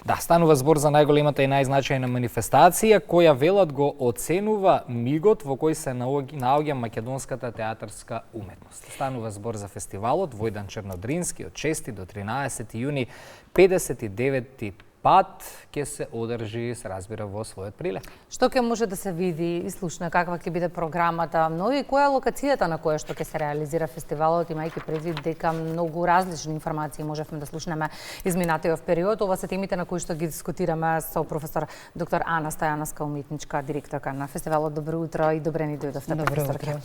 Да, станува збор за најголемата и најзначајна манифестација која велат го оценува мигот во кој се наоѓа македонската театарска уметност. Станува збор за фестивалот Војдан Чернодрински од 6 до 13 јуни, 59-ти пат ќе се одржи, се разбира, во својот прилеп. Што ќе може да се види и слушне, каква ќе биде програмата, но и која е локацијата на која што ќе се реализира фестивалот, имајќи предвид дека многу различни информации можевме да слушнеме изминатиот период. Ова се темите на кои што ги дискутираме со професор доктор Ана Стојановска, уметничка директорка на фестивалот. Добро утро и добре ни дојдовте, професорка.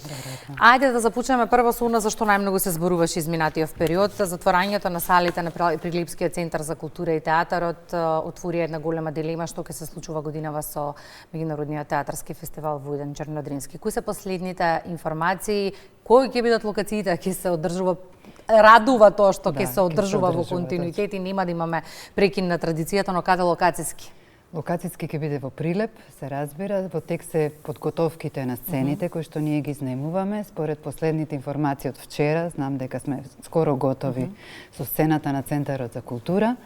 Ајде да започнеме прво со она за што најмногу се зборуваше изминатиот период, затворањето на салите на Прилепскиот центар за култура и театарот отвори една голема дилема што ќе се случува годинава со меѓународниот театарски фестивал Војдан Чернодрински. Кои се последните информации, кои ќе бидат локациите, ќе се одржува, радува тоа што ќе се одржува во континуитет и нема да имаме прекин на традицијата, но каде локацијски? Локацијски ќе биде во Прилеп, се разбира, во тек се подготовките на сцените кои што ние ги знемуваме. Според последните информации од вчера, знам дека сме скоро готови со сцената на Центарот за култура.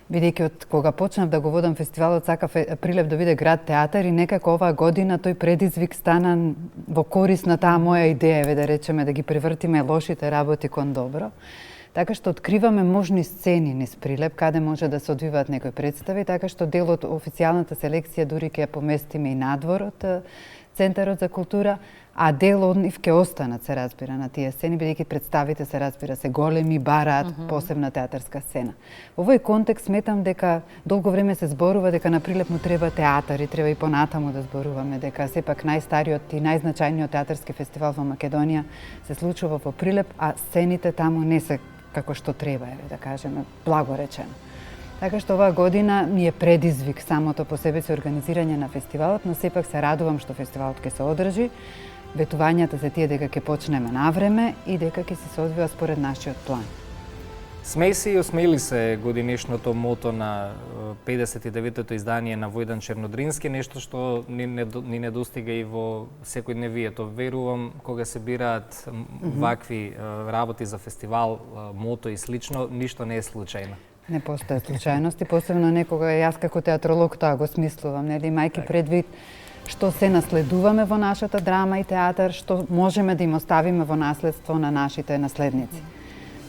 Бидејќи од кога почнав да го водам фестивалот, сакав Прилеп да биде град театар и некако оваа година тој предизвик стана во корис на таа моја идеја, да речеме, да ги превртиме лошите работи кон добро. Така што откриваме можни сцени низ Прилеп, каде може да се одвиваат некои представи, така што дел од официјалната селекција дури ќе ја поместиме и надвор од Центарот за култура, а дел од нив ќе останат, се разбира, на тие сцени, бидејќи представите, се разбира, се големи, бараат посебна театарска сцена. Во овој контекст сметам дека долго време се зборува дека на Прилеп му треба театар и треба и понатаму да зборуваме дека сепак најстариот и најзначајниот театарски фестивал во Македонија се случува во Прилеп, а сцените таму не се како што треба, да кажеме, благо речено. Така што оваа година ми е предизвик самото по себе си организирање на фестивалот, но сепак се радувам што фестивалот ќе се одржи. Ветувањата се тие дека ќе почнеме навреме и дека ќе се одвива според нашиот план. Смеј се и осмели се годинешното мото на 59-тото издание на Војдан Чернодрински, нешто што ни недостига и во секојдневието. Верувам, кога се бираат вакви работи за фестивал, мото и слично, ништо не е случајно. Не постојат случајности, посебно некога јас како театролог тоа го смислувам, нели, имајќи предвид што се наследуваме во нашата драма и театар, што можеме да им оставиме во наследство на нашите наследници.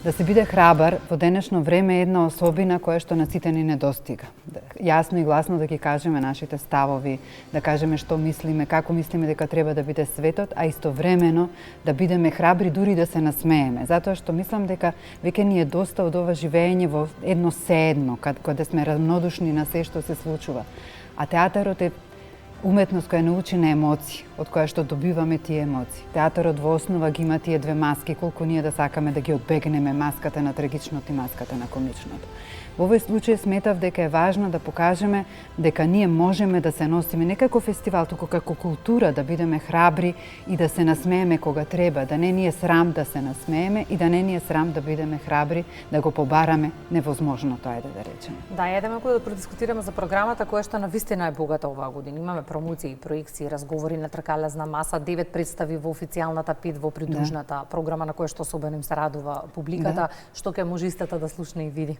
Да се биде храбар во денешно време е една особина која што на сите ни недостига. Јасно и гласно да ги кажеме нашите ставови, да кажеме што мислиме, како мислиме дека треба да биде светот, а истовремено да бидеме храбри дури да се насмееме. Затоа што мислам дека веќе ни е доста од ова живење во едно седно, каде сме рамнодушни на се што се случува. А театарот е уметност која научи на емоции, од која што добиваме тие емоции. Театарот во основа ги има тие две маски, колку ние да сакаме да ги одбегнеме, маската на трагичното и маската на комичното. Во овој случај сметав дека е важно да покажеме дека ние можеме да се носиме не како фестивал, туку како култура, да бидеме храбри и да се насмееме кога треба, да не ни е срам да се насмееме и да не ни е срам да бидеме храбри, да го побараме невозможното, ајде да речеме. Да, едеме кој да продискутираме за програмата која што навистина е богата оваа година. Имаме промоции, проекции, разговори на тркалезна маса, 9 представи во официјалната, 5 во придружната програма на која што особено им се радува публиката, што ќе може истата да слушне и види.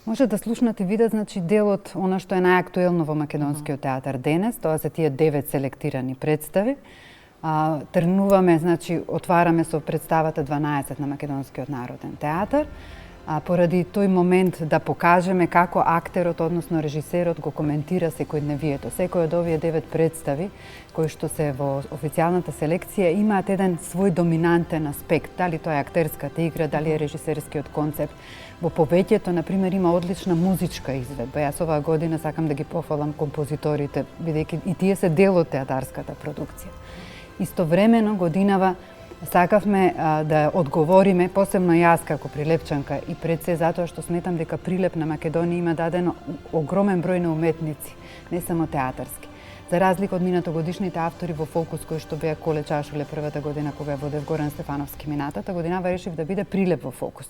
Може да слушнат и видат, значи, дел од она што е најактуелно во македонскиот театар денес, тоа се тие 9 селектирани представи. Тргнуваме, значи, отвараме со представата 12 на Македонскиот народен театар, поради тој момент да покажеме како актерот, односно режисерот, го коментира секојдневието. Секој од овие 9 представи, кои што се во официјалната селекција, имаат еден свој доминантен аспект, дали тоа е актерската игра, дали е режисерскиот концепт. Во повеќето, например, има одлична музичка изведба. Јас оваа година сакам да ги пофалам композиторите, бидејќи и тие се дел од театарската продукција. Истовремено, годинава сакавме да одговориме, посебно јас како прилепчанка и пред се затоа што сметам дека Прилеп на Македонија има дадено огромен број на уметници, не само театарски. За разлика од минатогодишните автори во фокус кои што беа Коле Чашуле првата година кога водев Горан Стефановски минатата годинава, решив да биде Прилеп во фокус.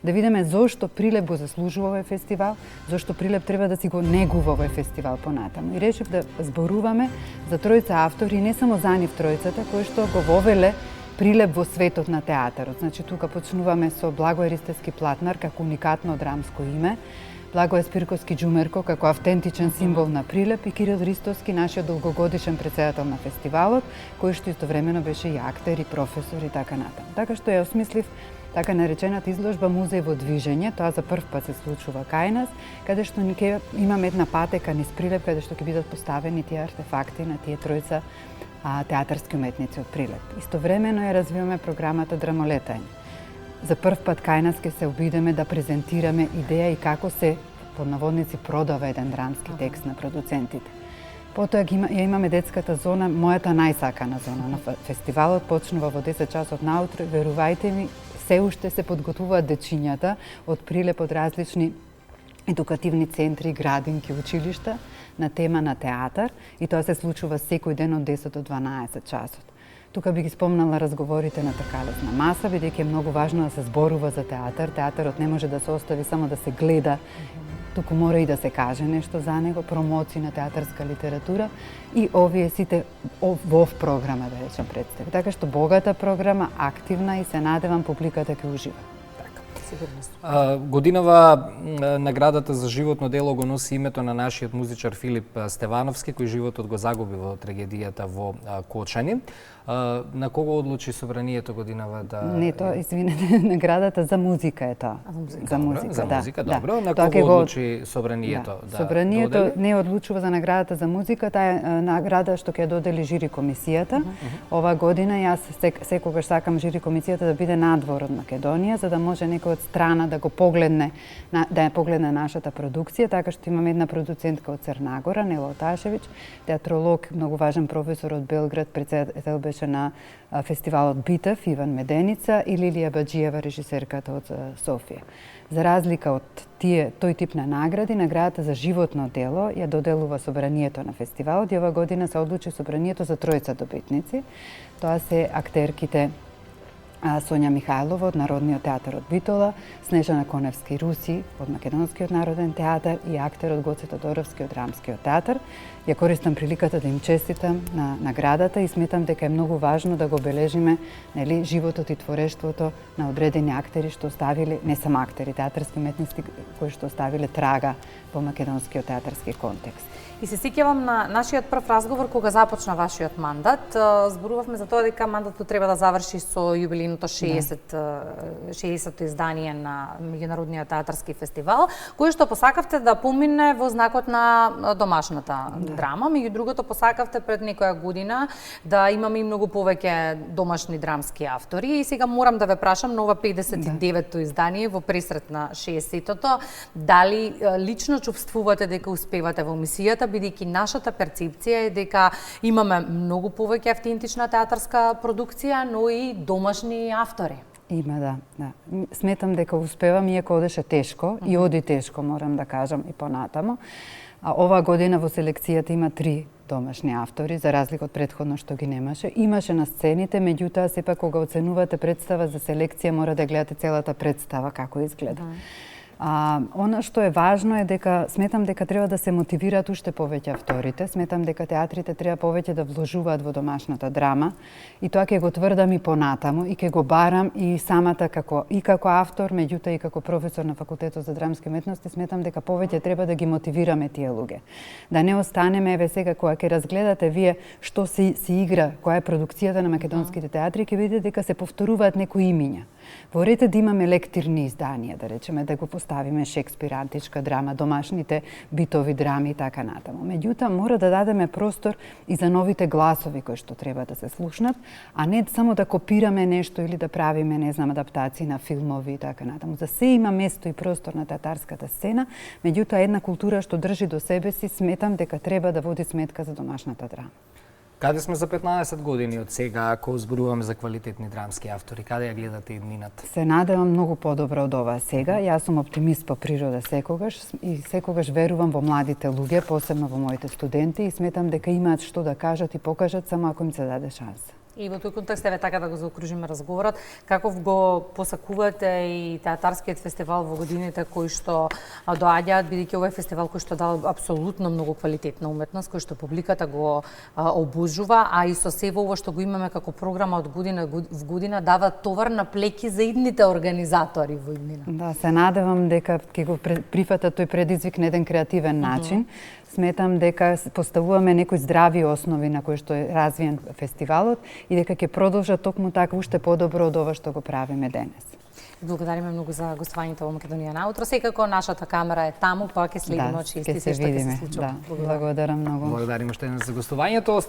Да видиме зошто Прилеп го заслужува овој фестивал, зошто Прилеп треба да си го негува овој фестивал понатаму. И решив да зборуваме за тројца автори, не само за нив тројцата, кои што го вовеле Прилеп во светот на театарот. Значи, тука почнуваме со Благој Ристевски Платнар, како уникатно драмско име, Благое Спирковски Џумерко како автентичен символ на Прилеп и Кирил Ристовски, нашиот долгогодишен претседател на фестивалот, кој што истовремено беше и актер, и професор и така натаму. Така што ја осмислив така наречената изложба Музеј во движење, тоа за прв пат се случува кај нас, каде што имаме една патека низ Прилеп, каде што ќе бидат поставени тие артефакти на тие тројца театарски уметници од Прилеп. Истовремено ја развиваме програмата Драмолетање. За прв пат кај нас ќе се обидеме да презентираме идеја и како се, под наводници, продава еден драмски текст на продуцентите. Потоа ја имаме детската зона, мојата најсакана зона на фестивалот, почнува во 10 часот наутро, верувајте ми, се уште се подготвуваат дечињата од Прилеп, од различни едукативни центри, градинки, училишта на тема на театар и тоа се случува секој ден од 10 до 12 часот. Тука би ги спомнала разговорите на Тркалесна маса, бидејќи е многу важно да се зборува за театар. Театарот не може да се остави само да се гледа, туку мора и да се каже нешто за него, промоција на театарска литература и овие сите во програма, да речем, представи. Така што богата програма, активна и се надевам публиката ќе ужива. Годинава наградата за животно дело го носи името на нашиот музичар Филип Стевановски, кој животот го загуби во трагедијата во Кочани. На кого одлучи собранието годинава да... Не, тоа, извинете, наградата за музика е тоа. За музика, за музика, да. добро. На кого одлучи собранието да собранието не одлучува за наградата за музика, таа е награда што ќе додели жири комисијата. Ова година јас секогаш сакам жири комисијата да биде надвор од Македонија, за да може некој од страна да го погледне, да ја погледне нашата продукција, така што имаме една продуцентка од Црнагора, Нела Оташевиќ, театролог, многу важен професор од Белград, претседател беше на фестивалот Битев, Иван Меденица, и Лилија Баџиева, режисерката од Софија. За разлика од тој тип на награди, наградата за животно дело ја доделува собранието на фестивалот и ова година се одлучи собранието за тројца добитници. Тоа се актерките Сонја Михајлова од Народниот театар од Битола, Снежана Коневски Руси од Македонскиот народен театар и актерот Гоце Тодоровски од Рамскиот театар. Ја користам приликата да им честитам на наградата и сметам дека е многу важно да го обележиме, нели, животот и творештвото на одредени актери што оставиле, не само актери, театарски уметници кои што оставиле трага во македонскиот театарски контекст. И се сеќавам на нашиот прв разговор кога започна вашиот мандат. Зборувавме за тоа дека мандатот треба да заврши со јубилејното 60-то издание на Меѓународниот театарски фестивал, кој што посакавте да помине во знакот на домашната драма. Меѓу другото, посакавте пред некоја година да имаме и многу повеќе домашни драмски автори. И сега морам да ве прашам на ова 59-то издание во пресрет на 60-тото, дали лично чувствувате дека успевате во мисијата, бидејќи нашата перцепција е дека имаме многу повеќе автентична театарска продукција, но и домашни автори. Има, да. Сметам дека успевам, иако одеше тешко, и оди тешко, морам да кажам, и понатамо. Ова година во селекцијата има 3 домашни автори, за разлика од претходно што ги немаше. Имаше на сцените, меѓутоа сепак кога оценувате представа за селекција мора да гледате целата представа како изгледа. Она што е важно е дека сметам дека треба да се мотивираат уште повеќе авторите, сметам дека театрите треба повеќе да вложуваат во домашната драма и тоа ќе го тврдам и понатаму и ќе го барам и самата како автор, меѓутоа и како професор на Факултетот за драмски уметности, сметам дека повеќе треба да ги мотивираме тие луѓе. Да не останеме еве сега кога ќе разгледате вие што се игра, која е продукцијата на македонските театри, ќе видите дека се повторуваат некои имиња. Ворете да имаме лектирни изданија, да речеме, да го поставиме Шекспир, античка драма, домашните битови драми и така натаму. Меѓутоа, мора да дадеме простор и за новите гласови кои што треба да се слушнат, а не само да копираме нешто или да правиме, не знам, адаптации на филмови и така натаму. За се има место и простор на театарската сцена, меѓутоа една култура што држи до себе си, сметам дека треба да води сметка за домашната драма. Каде сме за 15 години од сега, ако зборуваме за квалитетни драмски автори? Каде ја гледате иднината? Се надевам многу подобро од ова сега. Јас сум оптимист по природа секогаш и секогаш верувам во младите луѓе, посебно во моите студенти, и сметам дека имаат што да кажат и покажат само ако им се даде шанса. И во тој контекст еве така да го заокружиме разговорот, каков го посакувате и театарскиот фестивал во годините кои што доаѓаат, бидејќи овој фестивал кој што дава апсолутно многу квалитетна уметност, кој што публиката го обожува, а и со сево ово што го имаме како програма од година в година дава товар на плеќи за идните организатори во иднина. Да, се надевам дека ќе го прифатат тој предизвик на еден креативен начин. Сметам дека поставуваме некои здрави основи на кои што е развиен фестивалот и дека ќе продолжат токму така уште подобро од ова што го правиме денес. Благодариме многу за гостувањето во Македонија на утро. Секако нашата камера е таму, па ќе следиме очи исти се што ќе се случува. Благодарам многу. Благодариме уште еднаш за гостувањето.